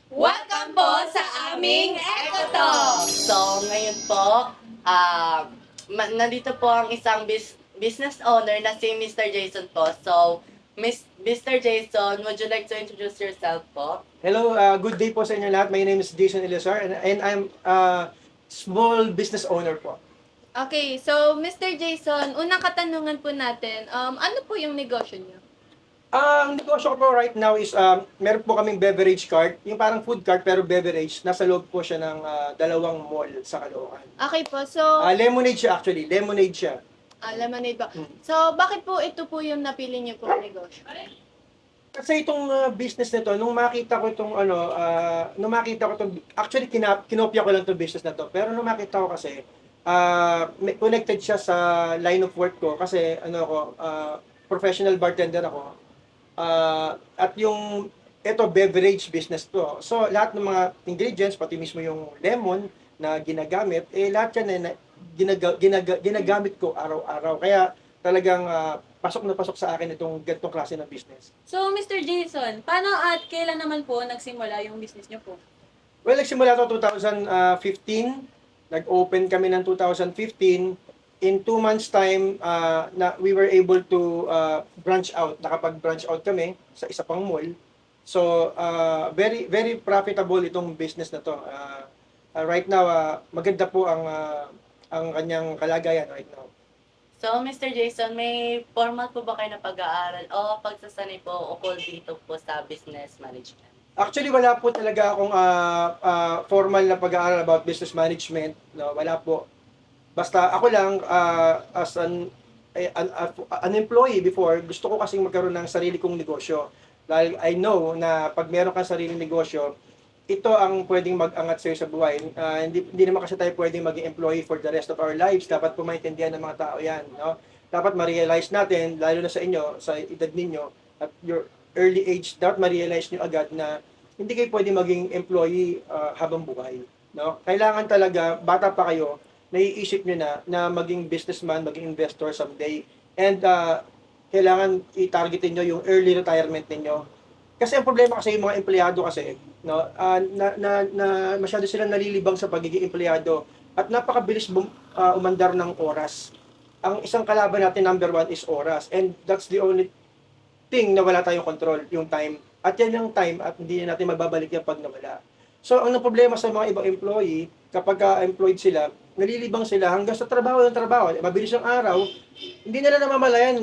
Welcome po sa aming EcoTalk! So, ngayon po, nandito po ang isang business owner na si Mr. Jason po. So, Mr. Jason, would you like to introduce yourself po? Hello, good day po sa inyo lahat. My name is Jason Elizar and I'm small business owner po. Okay, so Mr. Jason, unang katanungan po natin, ano po yung negosyo niyo? Ang negosyo ko po right now is meron po kaming beverage cart, yung parang food cart pero beverage. Nasa loob po siya ng dalawang mall sa Caloocan. Okay po, so, Lemonade siya actually, lemonade siya. lemonade ba? Mm. So, bakit po ito po yung napili niyo pong negosyo? Kasi itong business nito, nung makita ko actually kinopya ko lang itong business na to. Pero nung makita ko kasi, connected siya sa line of work ko kasi professional bartender ako. At yung ito beverage business to. So lahat ng mga ingredients pati mismo yung lemon na ginagamit lahat yan ginagamit ko araw-araw. Kaya talagang pasok na pasok sa akin itong ganitong klase ng business. So, Mr. Jason, paano at kailan naman po nagsimula yung business niyo po? Well, nagsimula to 2015. Nag-open kami ng 2015. In 2 months time, we were able to branch out. Nakapag-branch out kami sa isa pang mall. So, very very profitable itong business na to. Right now, maganda po ang kanyang kalagayan right now. So, Mr. Jason, may formal po ba kayo na pag-aaral o pagsasanay po ukol dito po sa business management? Actually, wala po talaga akong formal na pag-aaral about business management. No, wala po. Basta ako lang as an employee before, gusto ko kasing magkaroon ng sarili kong negosyo. Dahil I know na pag meron kang sariling negosyo, ito ang pwedeng mag-angat sa'yo sa buhay. Hindi naman kasi tayo pwedeng maging employee for the rest of our lives. Dapat po maintindihan ng mga tao yan. No? Dapat ma-realize natin, lalo na sa inyo, sa edad ninyo, at your early age, dapat ma-realize nyo agad na hindi kayo pwedeng maging employee habang buhay. No? Kailangan talaga, bata pa kayo, naiisip nyo na maging businessman, maging investor someday. And kailangan i-targetin nyo yung early retirement ninyo. Kasi ang problema kasi yung mga empleyado kasi, no, masyado silang nalilibang sa pagiging empleyado at napakabilis umandar ng oras. Ang isang kalaban natin number 1 is oras, and that's the only thing na wala tayong control, yung time. At yan yung time at hindi natin mababalik yan pag nawala. So, ang problema sa mga ibang employee, kapag employed sila, nalilibang sila hanggang sa trabaho ng trabaho. Mabilis ang araw, hindi nila namamalayan,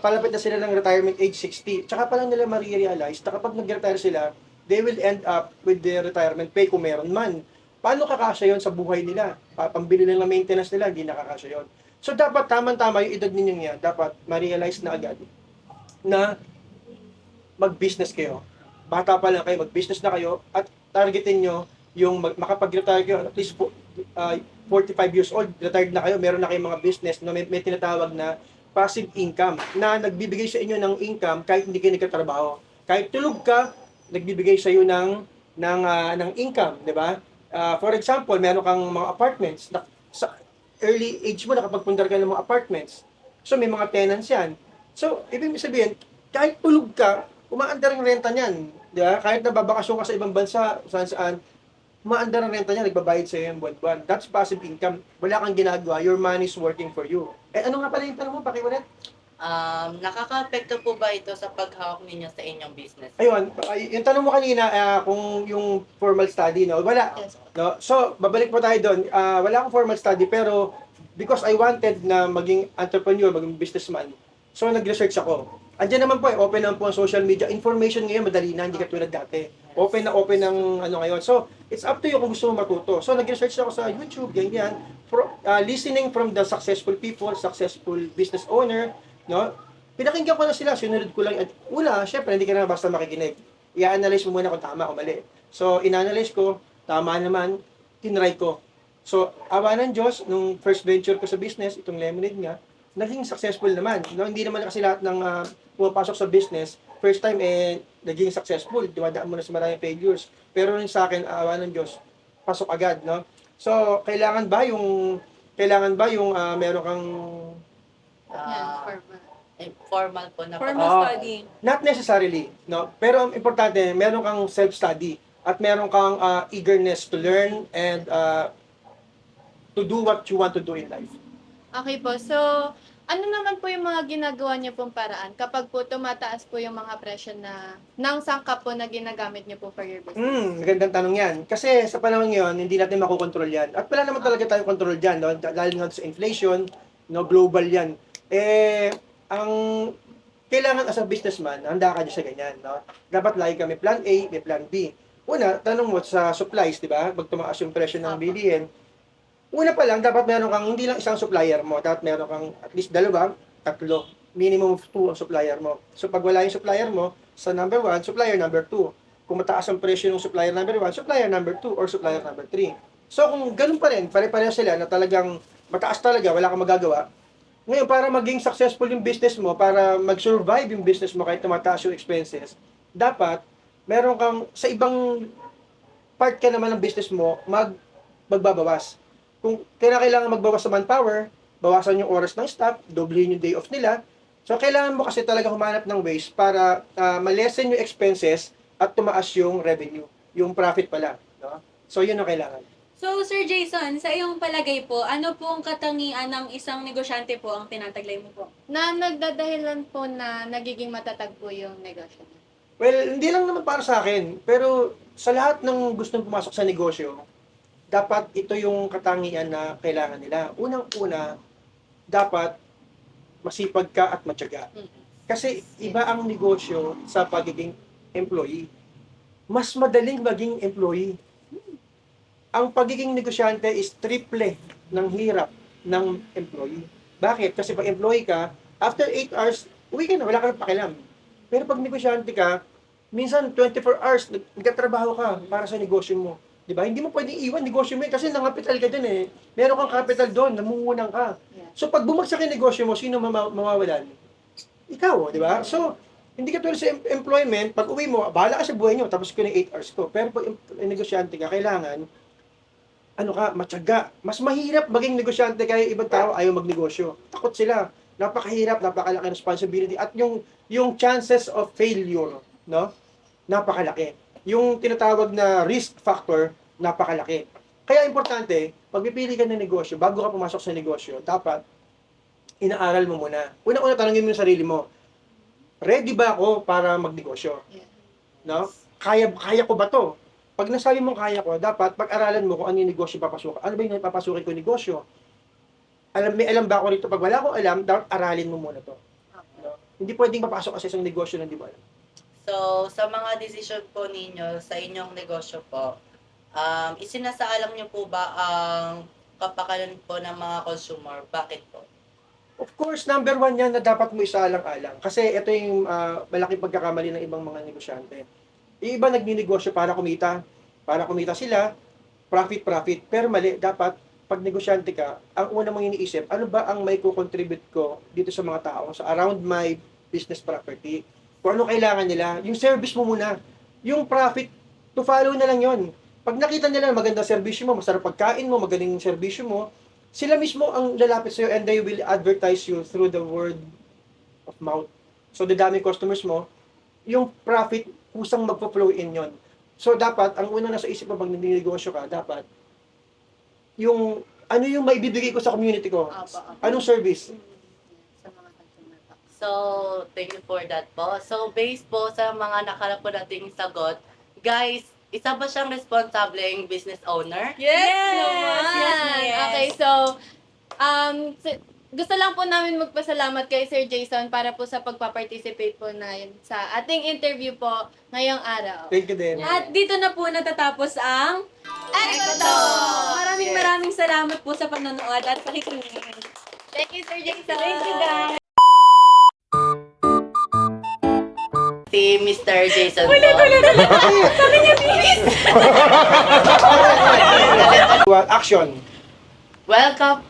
palapit na sila ng retirement age 60. Tsaka pa lang nila ma-realize na kapag nag-retire sila, they will end up with their retirement pay kung meron man. Paano kakasya yon sa buhay nila? Pambili lang ng maintenance nila, hindi nakakasya yon. So, dapat tama-tama yung edad ninyo niya, dapat ma-realize na agad na mag-business kayo. Bata pa lang kayo, mag-business na kayo at targetin nyo yung makapag-retire kayo at least 45 years old, retired na kayo, meron na kayong mga business na may tinatawag na passive income na nagbibigay sa inyo ng income kahit hindi kayo nagtatrabaho. Kahit tulog ka, nagbibigay sa iyo ng income, di ba? For example, meron kang mga apartments na sa early age mo nakapagpundar ka ng mga apartments. So may mga tenants yan. So, ibig sabihin, kahit tulog ka, umaandar ang renta niyan. Di ba? Kahit nababakasyon ka sa ibang bansa, saan, umaandar ang renta niya, nagbabayad sa iyo yung buwan-buwan. That's passive income. Wala kang ginagawa, your money is working for you. Ano nga pala yung tanong mo? Pakiulit. Nakaka-apekto po ba ito sa paghawak ninyo sa inyong business? Ayun, yung tanong mo kanina, kung yung formal study, no? Wala. Yes. No? So, babalik po tayo doon. Wala akong formal study, pero because I wanted na maging entrepreneur, maging businessman, so nag-research ako. Andiyan naman po, open naman po ang social media. Information ngayon, madali na, hindi katulad dati. Open na open ng ngayon. So, it's up to you kung gusto mo matuto. So, nag-research ako sa YouTube, ganyan. Listening from the successful people, successful business owner, no? Pinakinggan ko na sila, sinunod ko lang. Una, syempre, hindi ka na basta makikinig. I-analyze mo muna kung tama o mali. So, in-analyze ko, tama naman, tinry ko. So, awa ng Diyos, nung first venture ko sa business, itong lemonade nga, naging successful naman. No? Hindi naman kasi lahat ng pumapasok sa business, first time naging successful. Dumadaan mo na sa maraming failures. Pero rin sa akin, awa ng Diyos, pasok agad. No? So, kailangan ba yung meron kang Yan, Ah, formal. Formal po na Formal Ah. study. not necessarily, no? Pero ang importante, meron kang self-study. at meron kang eagerness to learn and to do what you want to do in life. Okay po. So, ano naman po yung mga ginagawa niyo pong paraan kapag po tumataas po yung mga presyo ng sangkap po na ginagamit niyo po for your business? Magandang tanong yan. Kasi sa panahon ngayon, hindi natin makokontrol yan. At wala naman talaga tayong control dyan, no? Dahil nga sa inflation, no, global yan. Ang kailangan as a businessman, handa ka dyan sa ganyan, no? Dapat lagi ka may plan A, may plan B. Una, tanong mo sa supplies, di ba? Pag tumaas yung presyo ng bilihin, una pa lang, dapat meron kang, hindi lang isang supplier mo, dapat meron kang at least dalawa, tatlo, minimum of 2 ang supplier mo. So pag wala yung supplier mo, sa number 1, supplier number 2. Kung mataas ang presyo ng supplier number 1, supplier number 2 or supplier number 3. So kung ganun pa rin, pare-pareho sila na talagang mataas talaga, wala kang magagawa. Ngayon, para maging successful yung business mo, para mag-survive yung business mo kahit tumataas yung expenses, dapat meron kang, sa ibang part ka naman ng business mo, magbabawas. Kung kailangan magbawas sa manpower, bawasan yung oras ng staff, doblehin yung day off nila. So, kailangan mo kasi talaga humanap ng ways para ma-lessen yung expenses at tumaas yung revenue, yung profit pala. No? So, yun ang kailangan. So, Sir Jason, sa iyong palagay po, ano po ang katangian ng isang negosyante po ang tinataglay mo po? Na nagdadahilan po na nagiging matatag po yung negosyo niyo? Well, hindi lang naman para sa akin, pero sa lahat ng gustong pumasok sa negosyo, dapat ito yung katangian na kailangan nila. Unang-una, dapat masipag ka at matyaga. Kasi iba ang negosyo sa pagiging employee. Mas madaling maging employee. Ang pagiging negosyante is triple ng hirap ng employee. Bakit? Kasi pag employee ka, after 8 hours, uwi ka na, wala ka na pakialam. Pero pag negosyante ka, minsan 24 hours, nagtatrabaho ka para sa negosyo mo. Diba? Hindi mo pwedeng iwan negosyo mo kasi nangapital ka dun eh. Meron kang capital doon, namungunang ka. So pag bumagsak yung negosyo mo, sino mawawalan? Ikaw, di ba? So, hindi ka tulad sa employment, pag uwi mo, bahala ka sa buhay nyo, tapos ko na 8 hours ko. Pero pag negosyante ka, kailangan, matyaga. Mas mahirap maging negosyante kaya ibang tao ayaw magnegosyo. Takot sila. Napakahirap, napakalaki responsibility at yung chances of failure, no? Napakalaki. Yung tinatawag na risk factor, napakalaki. Kaya importante, pag pipili ka ng negosyo, bago ka pumasok sa negosyo, dapat inaaral mo muna. Una-una, tanongin mo yung sarili mo, ready ba ako para magnegosyo? No? Kaya ko ba to? Pag nasabi mong kaya ko, dapat pag-aralan mo kung ano yung negosyo papasukan. Ano ba yung papasukin ko negosyo? May alam ba ako rito? Pag wala akong alam, dapat aralin mo muna to. No? Hindi pwedeng papasok kasi sa isang negosyo na di mo alam. So, sa mga decision po ninyo sa inyong negosyo po, isinasaalang niyo po ba ang kapakanan po ng mga consumer? Bakit po? Of course, number 1 yan na dapat mo isaalang-alang. Kasi ito yung malaking pagkakamali ng ibang mga negosyante. Yung iba nagninegosyo para kumita. Para kumita sila, profit. Pero mali, dapat pag negosyante ka, ang una mong iniisip, ano ba ang may kukontribute ko dito sa mga tao, sa around my business property? Kung ano kailangan nila, yung service mo muna. Yung profit, to follow na lang yon. Pag nakita nila magandang serbisyo mo, masarap pagkain mo, magaling serbisyo mo, sila mismo ang lalapit sa'yo and they will advertise you through the word of mouth. So, dadami customers mo, yung profit, kusang magpo-flow in yon. So, dapat, ang una nasa isip mo pag nagninegosyo ka, dapat, ano yung maibibigay ko sa community ko? Anong service? Sa mga consumer po. So, thank you for that po. So, based po sa mga nakalap po nating sagot, guys, isa ba siyang responsableng business owner? Yes. Okay, so, gusto lang po namin magpasalamat kay Sir Jason para po sa pagpa-participate po na yun sa ating interview po ngayong araw. Thank you din. At dito na po natatapos ang Ito! Maraming salamat po sa panonood at pakikinig. Thank you, Sir Jason! Thank you, guys! Si Mr. Jason po. Action! Welcome.